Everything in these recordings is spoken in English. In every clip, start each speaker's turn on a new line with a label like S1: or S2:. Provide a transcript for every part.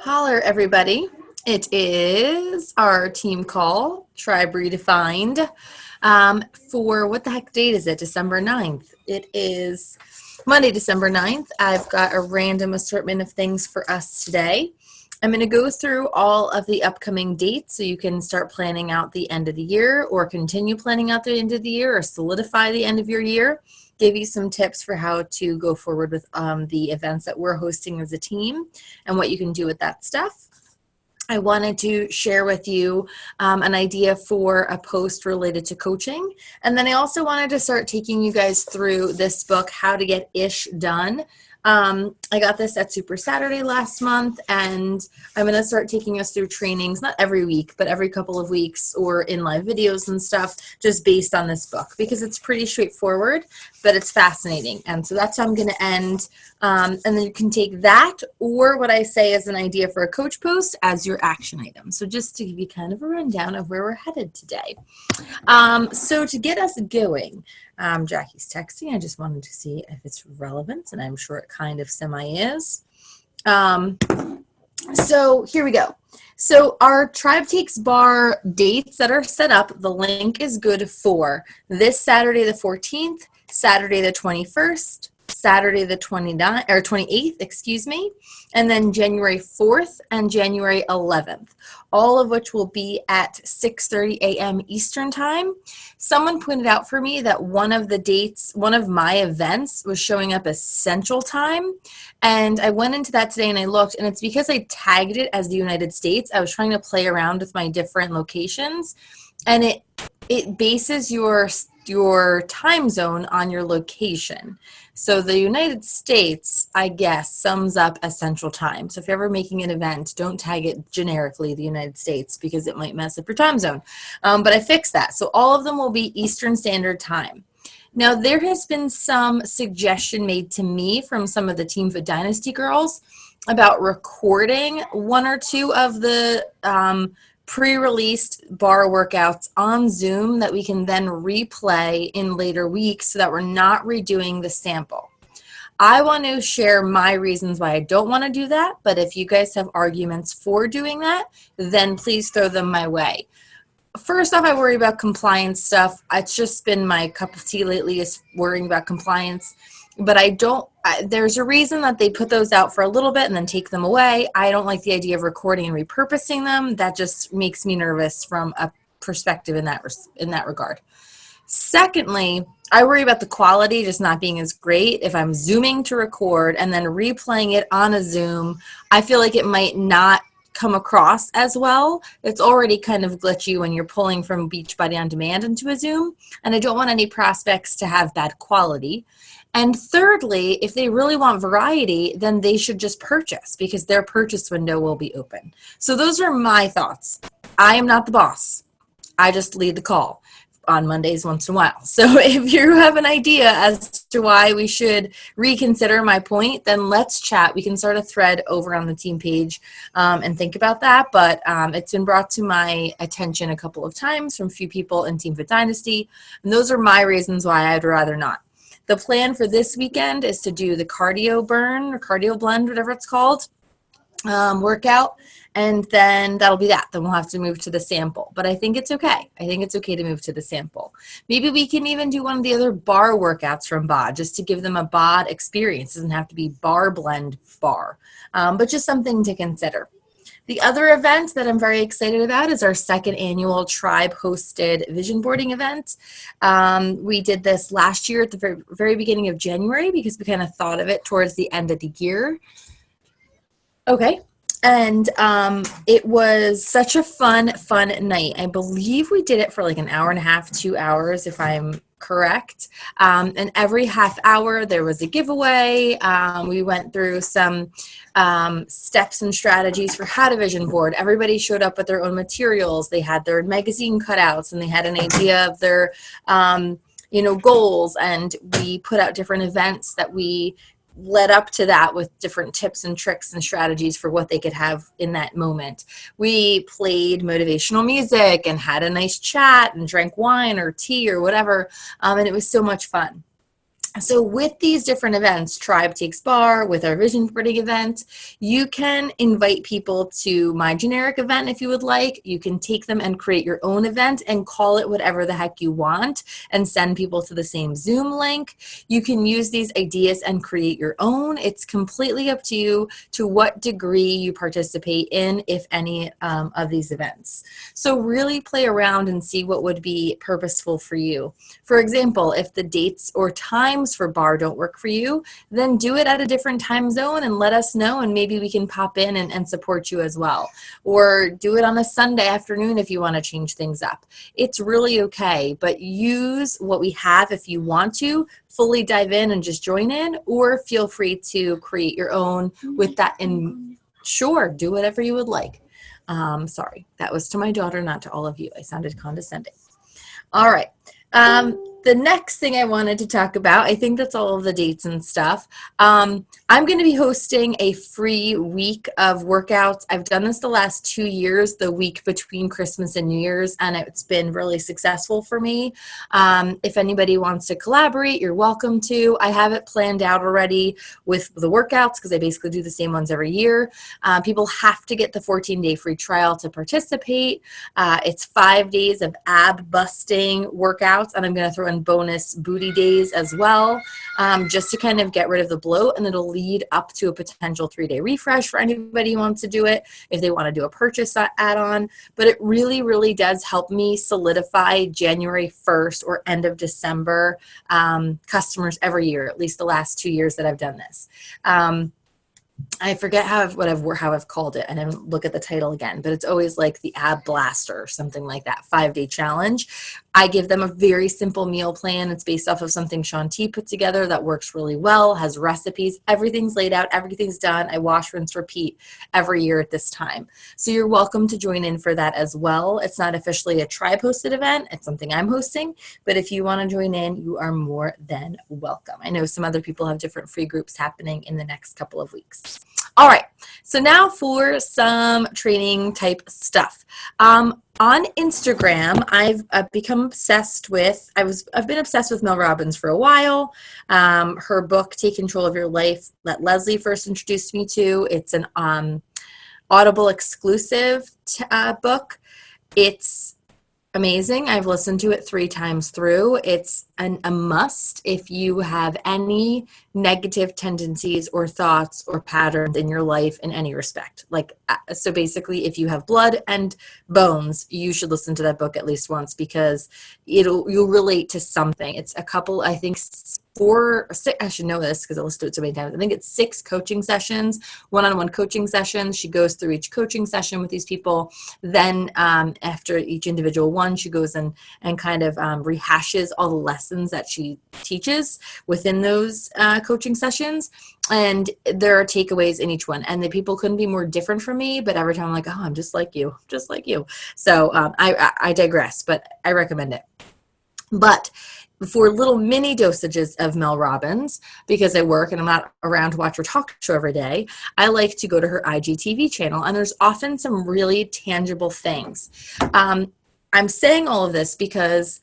S1: Holler, everybody. It is our team call, Tribe Redefined, for what the heck date is it? December 9th. It is Monday, December 9th. I've got a random assortment of things for us today. I'm going to go through all of the upcoming dates so you can start planning out the end of the year or continue planning out the end of the year or solidify the end of your year. Give you some tips for how to go forward with the events that we're hosting as a team and what you can do with that stuff. I wanted to share with you an idea for a post related to coaching. And then I also wanted to start taking you guys through this book, How to Get Ish Done. I got this at Super Saturday last month, and I'm going to start taking us through trainings, not every week, but every couple of weeks or in live videos and stuff, just based on this book, because it's pretty straightforward, but it's fascinating. And so that's how I'm going to end. And then you can take that or what I say as an idea for a coach post as your action item. So just to give you kind of a rundown of where we're headed today. So to get us going, Jackie's texting. I just wanted to see if it's relevant, and I'm sure it kind of semi is. So here we go. So our Tribe Takes Bar dates that are set up, the link is good for this Saturday the 14th, Saturday the 21st, Saturday the 28th, excuse me, and then January 4th and January 11th, all of which will be at 6:30 a.m. Eastern Time. Someone pointed out for me that one of the dates, one of my events was showing up as Central Time, and I went into that today and I looked, and it's because I tagged it as the United States. I was trying to play around with my different locations, and it bases your time zone on your location. So the United States, I guess, sums up as Central Time. So if you're ever making an event, don't tag it generically the United States because it might mess up your time zone. But I fixed that. So all of them will be Eastern Standard Time. Now, there has been some suggestion made to me from some of the Team Fit Dynasty girls about recording one or two of the pre-released bar workouts on Zoom that we can then replay in later weeks so that we're not redoing the sample. I want to share my reasons why I don't want to do that, but if you guys have arguments for doing that, then please throw them my way. First off, I worry about compliance stuff. It's just been my cup of tea lately is worrying about compliance. But there's a reason that they put those out for a little bit and then take them away. I don't like the idea of recording and repurposing them. That just makes me nervous from a perspective in that regard. Secondly, I worry about the quality just not being as great. If I'm Zooming to record and then replaying it on a Zoom, I feel like it might not come across as well. It's already kind of glitchy when you're pulling from Beachbody On Demand into a Zoom, and I don't want any prospects to have bad quality. And thirdly, if they really want variety, then they should just purchase because their purchase window will be open. So those are my thoughts. I am not the boss. I just lead the call on Mondays once in a while. So if you have an idea as to why we should reconsider my point, then let's chat. We can start a thread over on the team page and think about that. But it's been brought to my attention a couple of times from a few people in Team Fit Dynasty. And those are my reasons why I'd rather not. The plan for this weekend is to do the cardio burn or cardio blend, whatever it's called, workout, and then that'll be that. Then we'll have to move to the sample. But I think it's okay. I think it's okay to move to the sample. Maybe we can even do one of the other bar workouts from BOD just to give them a BOD experience. It doesn't have to be bar blend bar, but just something to consider. The other event that I'm very excited about is our second annual Tribe-hosted vision boarding event. We did this last year at the very beginning of January because we kind of thought of it towards the end of the year. Okay. And it was such a fun night. I believe we did it for like an hour and a half, 2 hours, if I'm correct. And every half hour there was a giveaway. We went through some steps and strategies for how to vision board. Everybody showed up with their own materials. They had their magazine cutouts and they had an idea of their goals. And we put out different events that we led up to that with different tips and tricks and strategies for what they could have in that moment. We played motivational music and had a nice chat and drank wine or tea or whatever. And it was so much fun. So with these different events, Tribe Takes Bar, with our vision boarding event, you can invite people to my generic event if you would like. You can take them and create your own event and call it whatever the heck you want and send people to the same Zoom link. You can use these ideas and create your own. It's completely up to you to what degree you participate in, if any, of these events. So really play around and see what would be purposeful for you. For example, if the dates or times for bar don't work for you, then do it at a different time zone and let us know, and maybe we can pop in and support you as well. Or do it on a Sunday afternoon if you want to change things up. It's really okay, but use what we have if you want to fully dive in and just join in, or feel free to create your own with that. And sure, do whatever you would like. Sorry, that was to my daughter, not to all of you. I sounded condescending. All right. The next thing I wanted to talk about, I think that's all of the dates and stuff. I'm going to be hosting a free week of workouts. I've done this the last 2 years, the week between Christmas and New Year's, and it's been really successful for me. If anybody wants to collaborate, you're welcome to. I have it planned out already with the workouts because I basically do the same ones every year. People have to get the 14-day free trial to participate. It's 5 days of ab busting workouts, and I'm going to throw in bonus booty days as well, just to kind of get rid of the bloat, and it'll lead up to a potential 3-day refresh for anybody who wants to do it if they want to do a purchase add-on. But it really, really does help me solidify January 1st or end of December customers every year, at least the last 2 years that I've done this. I forget how I've called it, and I didn't look at the title again, but it's always like the Ab Blaster or something like that, 5-day challenge. I give them a very simple meal plan. It's based off of something Shanti put together that works really well, has recipes, everything's laid out, everything's done. I wash, rinse, repeat every year at this time. So you're welcome to join in for that as well. It's not officially a tribe hosted event. It's something I'm hosting, but if you want to join in, you are more than welcome. I know some other people have different free groups happening in the next couple of weeks. All right, so now for some training type stuff. On Instagram, I've become obsessed with, I've been obsessed with Mel Robbins for a while. Her book, Take Control of Your Life, that Leslie first introduced me to. It's an Audible exclusive book. It's amazing. I've listened to it 3 times through. It's a must if you have any negative tendencies or thoughts or patterns in your life in any respect. So basically, if you have blood and bones, you should listen to that book at least once, because you'll relate to something. It's a couple, I think 4 or 6, I should know this because I listened to it so many times. I think it's 6 coaching sessions, one-on-one coaching sessions. She goes through each coaching session with these people. Then after each individual one, she goes and kind of rehashes all the lessons that she teaches within those coaching sessions. And there are takeaways in each one. And the people couldn't be more different from me, but every time I'm like, oh, I'm just like you, just like you. So I digress, but I recommend it. But for little mini dosages of Mel Robbins, because I work and I'm not around to watch her talk show every day, I like to go to her IGTV channel, and there's often some really tangible things. I'm saying all of this because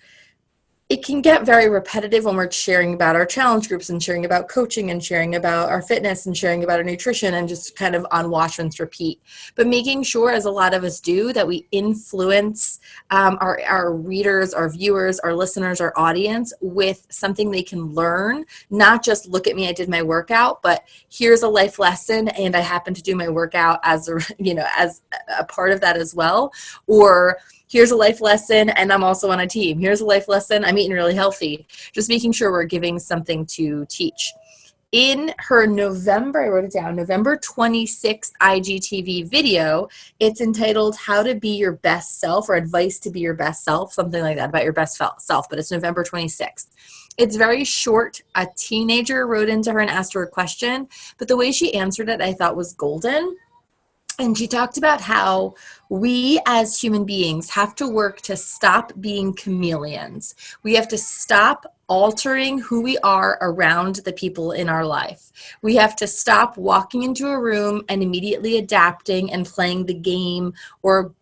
S1: it can get very repetitive when we're sharing about our challenge groups and sharing about coaching and sharing about our fitness and sharing about our nutrition and just kind of on wash, rinse, repeat. But making sure, as a lot of us do, that we influence our readers, our viewers, our listeners, our audience with something they can learn, not just look at me, I did my workout, but here's a life lesson and I happen to do my workout as a part of that as well. Or here's a life lesson and I'm also on a team. Here's a life lesson, I'm eating really healthy. Just making sure we're giving something to teach. In her November, I wrote it down, November 26th IGTV video, it's entitled How to Be Your Best Self, or Advice to Be Your Best Self, something like that, about your best self, but it's November 26th. It's very short. A teenager wrote into her and asked her a question, but the way she answered it I thought was golden. And she talked about how we as human beings have to work to stop being chameleons. We have to stop altering who we are around the people in our life. We have to stop walking into a room and immediately adapting and playing the game or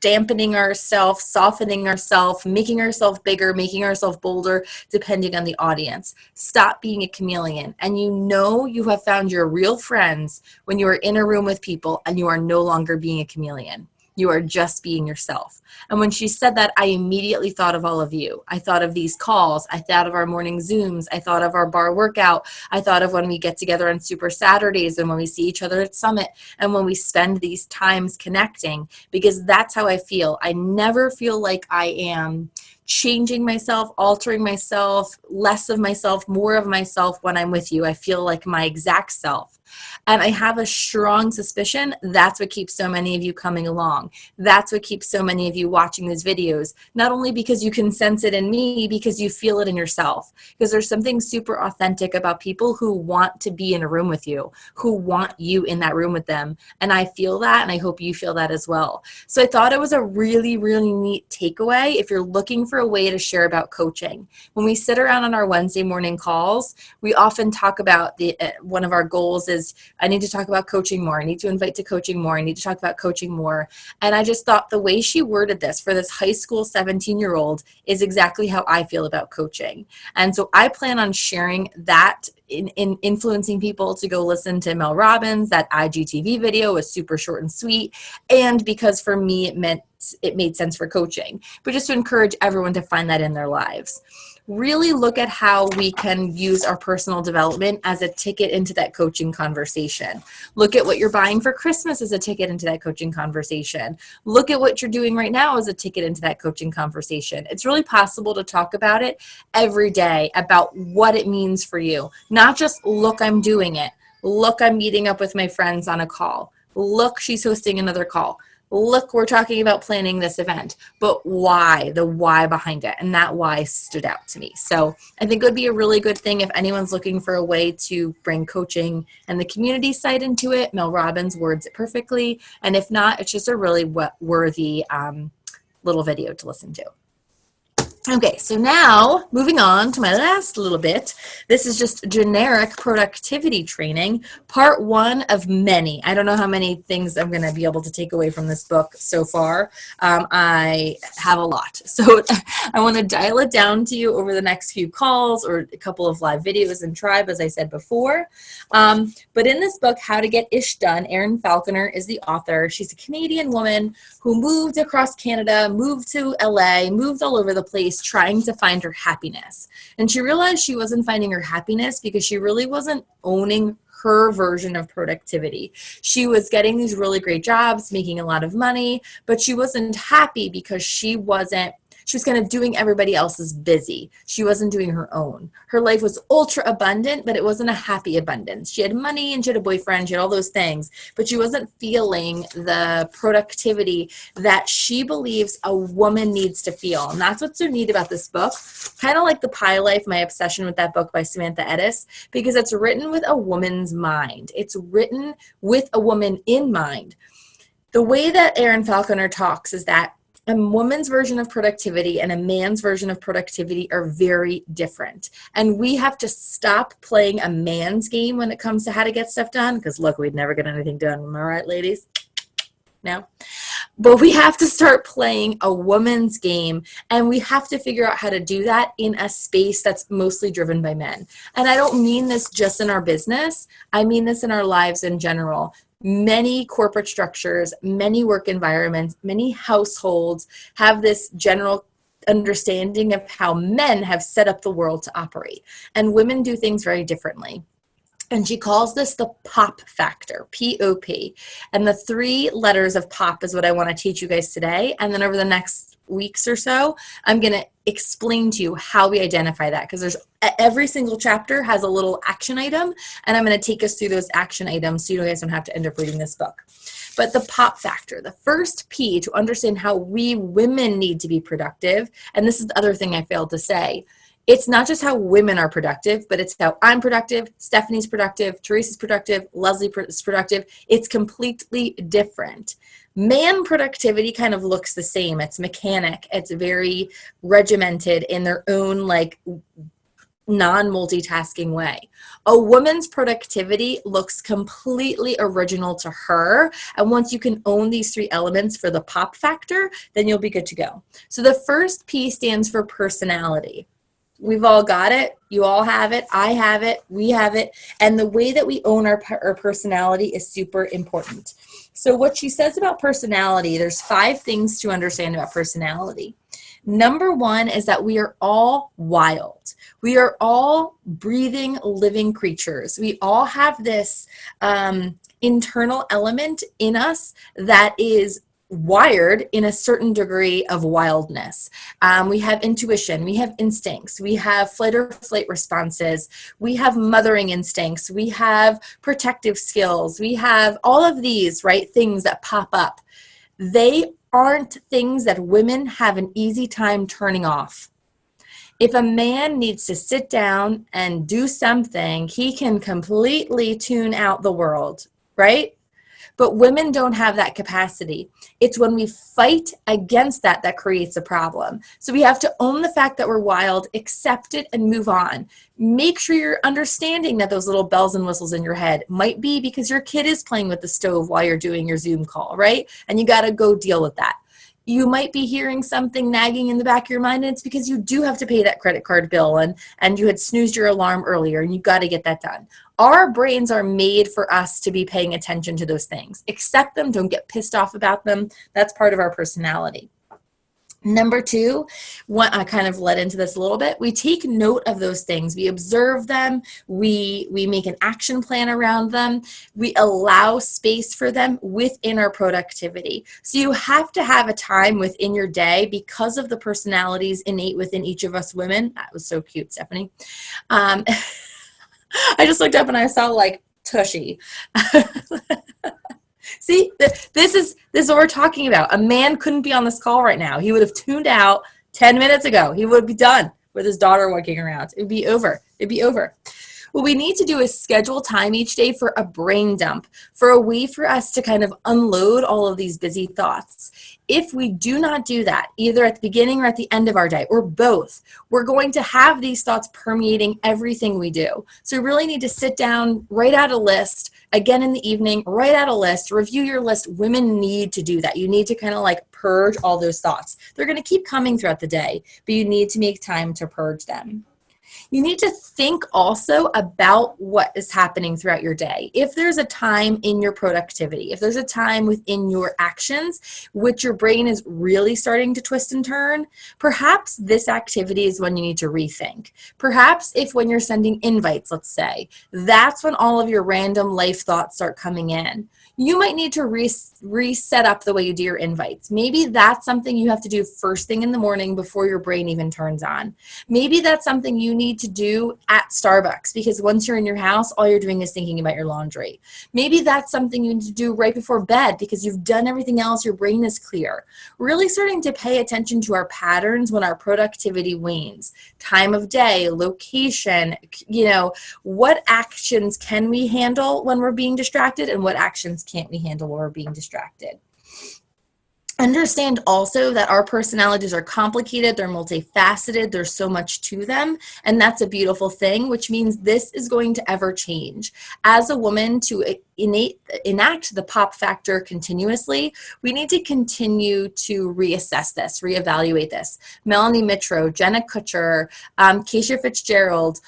S1: dampening ourselves, softening ourselves, making ourselves bigger, making ourselves bolder, depending on the audience. Stop being a chameleon. And you have found your real friends when you are in a room with people and you are no longer being a chameleon. You are just being yourself. And when she said that, I immediately thought of all of you. I thought of these calls. I thought of our morning Zooms. I thought of our bar workout. I thought of when we get together on Super Saturdays and when we see each other at Summit and when we spend these times connecting, because that's how I feel. I never feel like I am changing myself, altering myself, less of myself, more of myself when I'm with you. I feel like my exact self. And I have a strong suspicion that's what keeps so many of you coming along. That's what keeps so many of you watching these videos, not only because you can sense it in me, because you feel it in yourself. Because there's something super authentic about people who want to be in a room with you, who want you in that room with them. And I feel that, and I hope you feel that as well. So I thought it was a really, really neat takeaway if you're looking for a way to share about coaching. When we sit around on our Wednesday morning calls, we often talk about one of our goals is I need to talk about coaching more. I need to invite to coaching more. I need to talk about coaching more. And I just thought the way she worded this for this high school 17-year-old is exactly how I feel about coaching. And so I plan on sharing that in influencing people to go listen to Mel Robbins. That IGTV video was super short and sweet. And because for me, it made sense for coaching, but just to encourage everyone to find that in their lives. Really look at how we can use our personal development as a ticket into that coaching conversation. Look at what you're buying for Christmas as a ticket into that coaching conversation. Look at what you're doing right now as a ticket into that coaching conversation. It's really possible to talk about it every day, about what it means for you. Not just, look, I'm doing it. Look, I'm meeting up with my friends on a call. Look, she's hosting another call. Look, we're talking about planning this event, but why? The why behind it. And that why stood out to me. So I think it would be a really good thing if anyone's looking for a way to bring coaching and the community side into it. Mel Robbins words it perfectly. And if not, it's just a really worthy little video to listen to. Okay, so now moving on to my last little bit. This is just generic productivity training, part one of many. I don't know how many things I'm going to be able to take away from this book so far. I have a lot. So I want to dial it down to you over the next few calls or a couple of live videos in Tribe, as I said before. But in this book, How to Get Ish Done, Erin Falconer is the author. She's a Canadian woman who moved across Canada, moved to LA, moved all over the place, trying to find her happiness. And she realized she wasn't finding her happiness because she really wasn't owning her version of productivity. She was getting these really great jobs, making a lot of money, but she wasn't happy because she was kind of doing everybody else's busy. She wasn't doing her own. Her life was ultra abundant, but it wasn't a happy abundance. She had money and she had a boyfriend, she had all those things, but she wasn't feeling the productivity that she believes a woman needs to feel. And that's what's so neat about this book. Kind of like The Pie Life, my obsession with that book by Samantha Edis, because it's written with a woman's mind. It's written with a woman in mind. The way that Erin Falconer talks is that a woman's version of productivity and a man's version of productivity are very different. And we have to stop playing a man's game when it comes to how to get stuff done. Because look, we'd never get anything done. Am I right, ladies? No. But we have to start playing a woman's game, and we have to figure out how to do that in a space that's mostly driven by men. And I don't mean this just in our business. I mean this in our lives in general. Many corporate structures, many work environments, many households have this general understanding of how men have set up the world to operate. And women do things very differently. And she calls this the POP factor, P-O-P. And the 3 letters of POP is what I want to teach you guys today. And then over the next weeks or so, I'm going to explain to you how we identify that, because there's every single chapter has a little action item, and I'm going to take us through those action items so you guys don't have to end up reading this book. But the POP factor, the first P to understand how we women need to be productive, and this is the other thing I failed to say, it's not just how women are productive, but it's how I'm productive, Stephanie's productive, Teresa's productive, Leslie's productive. It's completely different. Man productivity kind of looks the same. It's mechanic. It's very regimented in their own non-multitasking way. A woman's productivity looks completely original to her. And once you can own these 3 elements for the pop factor, then you'll be good to go. So the first P stands for personality. We've all got it. You all have it. I have it. We have it. And the way that we own our personality is super important. So what she says about personality, there's 5 things to understand about personality. Number 1 is that we are all wild. We are all breathing, living creatures. We all have this internal element in us that is wired in a certain degree of wildness. We have intuition, we have instincts, we have flight or flight responses, we have mothering instincts, we have protective skills, we have all of these, right, things that pop up. They aren't things that women have an easy time turning off. If a man needs to sit down and do something, he can completely tune out the world, right? But women don't have that capacity. It's when we fight against that that creates a problem. So we have to own the fact that we're wild, accept it, and move on. Make sure you're understanding that those little bells and whistles in your head might be because your kid is playing with the stove while you're doing your Zoom call, right? And you got to go deal with that. You might be hearing something nagging in the back of your mind, and it's because you do have to pay that credit card bill and you had snoozed your alarm earlier and you got to get that done. Our brains are made for us to be paying attention to those things. Accept them, don't get pissed off about them. That's part of our personality. Number 2, I kind of led into this a little bit. We take note of those things. We observe them. We make an action plan around them. We allow space for them within our productivity. So you have to have a time within your day because of the personalities innate within each of us women. That was so cute, Stephanie. I just looked up and I saw like Tushy. See, this is what we're talking about. A man couldn't be on this call right now. He would have tuned out 10 minutes ago. He would be done with his daughter walking around. It'd be over. What we need to do is schedule time each day for a brain dump, for a way for us to kind of unload all of these busy thoughts. If we do not do that, either at the beginning or at the end of our day, or both, we're going to have these thoughts permeating everything we do. So we really need to sit down, write out a list, again in the evening, write out a list, review your list. Women need to do that. You need to kind of like purge all those thoughts. They're going to keep coming throughout the day, but you need to make time to purge them. You need to think also about what is happening throughout your day. If there's a time in your productivity, if there's a time within your actions, which your brain is really starting to twist and turn, perhaps this activity is when you need to rethink. Perhaps if when you're sending invites, let's say, that's when all of your random life thoughts start coming in. You might need to reset up the way you do your invites. Maybe that's something you have to do first thing in the morning before your brain even turns on. Maybe that's something you need to do at Starbucks because once you're in your house, all you're doing is thinking about your laundry. Maybe that's something you need to do right before bed because you've done everything else, your brain is clear. Really starting to pay attention to our patterns when our productivity wanes. Time of day, location, what actions can we handle when we're being distracted and what actions can't we handle when we're being distracted. Understand also that our personalities are complicated, they're multifaceted, there's so much to them, and that's a beautiful thing, which means this is going to ever change. As a woman, to enact the pop factor continuously, we need to continue to reassess this, reevaluate this. Melanie Mitro, Jenna Kutcher, Keisha Fitzgerald,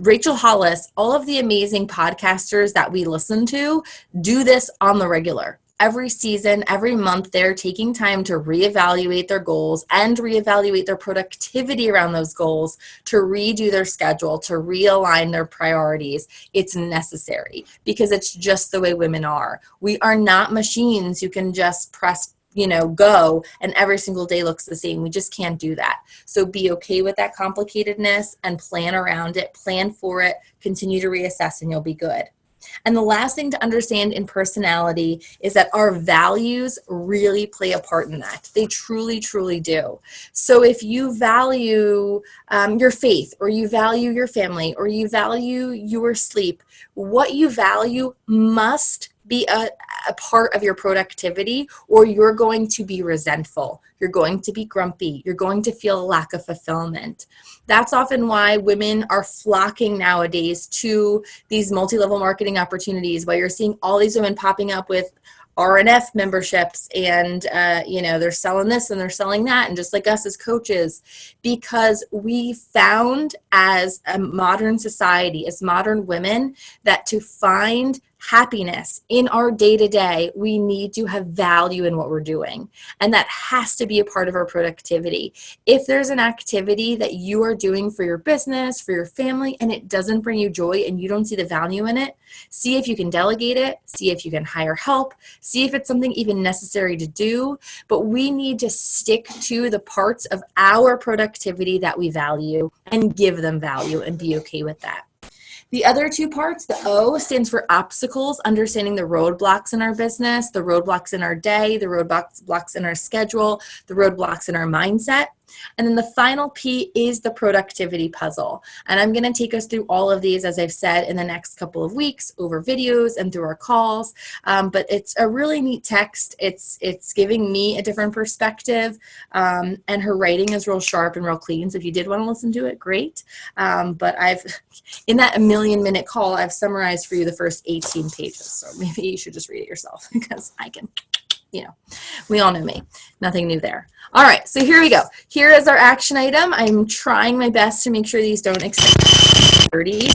S1: Rachel Hollis, all of the amazing podcasters that we listen to do this on the regular. Every season, every month, they're taking time to reevaluate their goals and reevaluate their productivity around those goals, to redo their schedule, to realign their priorities. It's necessary because it's just the way women are. We are not machines who can just press go, and every single day looks the same. We just can't do that. So be okay with that complicatedness and plan around it, plan for it, continue to reassess, and you'll be good. And the last thing to understand in personality is that our values really play a part in that. They truly, truly do. So if you value your faith, or you value your family, or you value your sleep, what you value must be a part of your productivity, or you're going to be resentful. You're going to be grumpy. You're going to feel a lack of fulfillment. That's often why women are flocking nowadays to these multi-level marketing opportunities, why you're seeing all these women popping up with RNF memberships, and they're selling this and they're selling that, and just like us as coaches, because we found as a modern society, as modern women, that to find happiness in our day-to-day, we need to have value in what we're doing, and that has to be a part of our productivity. If there's an activity that you are doing for your business, for your family, and it doesn't bring you joy and you don't see the value in it, see if you can delegate it, see if you can hire help, see if it's something even necessary to do. But we need to stick to the parts of our productivity that we value and give them value and be okay with that. The other two parts, the O stands for obstacles, understanding the roadblocks in our business, the roadblocks in our day, the roadblocks in our schedule, the roadblocks in our mindset. And then the final P is the productivity puzzle. And I'm going to take us through all of these, as I've said, in the next couple of weeks over videos and through our calls. But it's a really neat text. It's giving me a different perspective. And her writing is real sharp and real clean. So if you did want to listen to it, great. But in that 1,000,000-minute call, I've summarized for you the first 18 pages. So maybe you should just read it yourself, because I can, we all know me. Nothing new there. All right, so here we go. Here is our action item. I'm trying my best to make sure these don't exceed 30,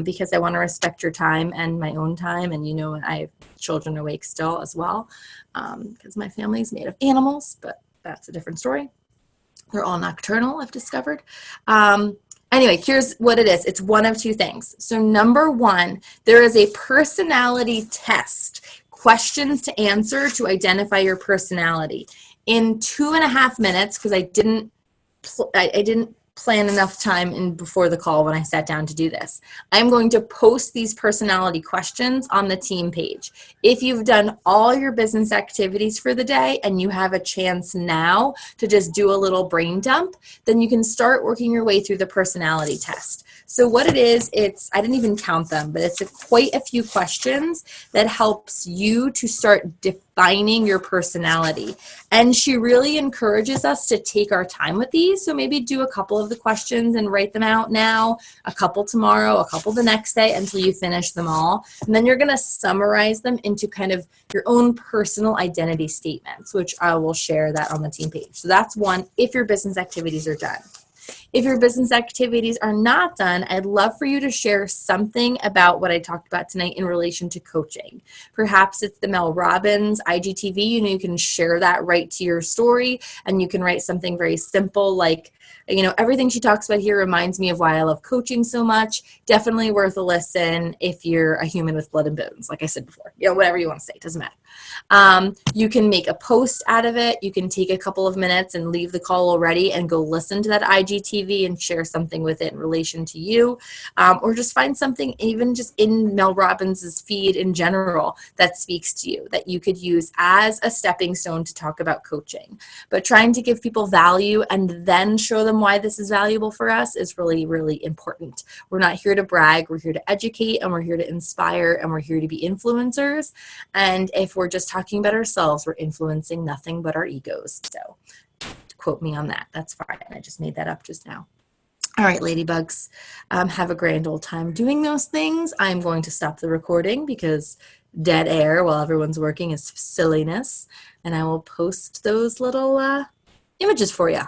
S1: because I want to respect your time and my own time. And I have children awake still as well, because my family is made of animals, but that's a different story. They're all nocturnal, I've discovered. Anyway, here's what it is. It's one of two things. So number one, there is a personality test, questions to answer to identify your personality. In 2.5 minutes, because I didn't plan enough time in before the call when I sat down to do this, I'm going to post these personality questions on the team page. If you've done all your business activities for the day and you have a chance now to just do a little brain dump, then you can start working your way through the personality test. So what it is, I didn't even count them, but it's quite a few questions that helps you to start defining your personality. And she really encourages us to take our time with these. So maybe do a couple of the questions and write them out now, a couple tomorrow, a couple the next day, until you finish them all. And then you're going to summarize them into kind of your own personal identity statements, which I will share that on the team page. So that's one, if your business activities are done. If your business activities are not done, I'd love for you to share something about what I talked about tonight in relation to coaching. Perhaps it's the Mel Robbins IGTV. You can share that right to your story, and you can write something very simple like, everything she talks about here reminds me of why I love coaching so much. Definitely worth a listen if you're a human with blood and bones, like I said before. Whatever you want to say, it doesn't matter. You can make a post out of it. You can take a couple of minutes and leave the call already and go listen to that IGTV and share something with it in relation to you. Or just find something even just in Mel Robbins's feed in general that speaks to you, that you could use as a stepping stone to talk about coaching. But trying to give people value and then show them why this is valuable for us is really, really important. We're not here to brag. We're here to educate, and we're here to inspire, and we're here to be influencers. And if we're just talking about ourselves, we're influencing nothing but our egos. So quote me on that. That's fine. I just made that up just now. All right, ladybugs, have a grand old time doing those things. I'm going to stop the recording because dead air while everyone's working is silliness. And I will post those little images for you.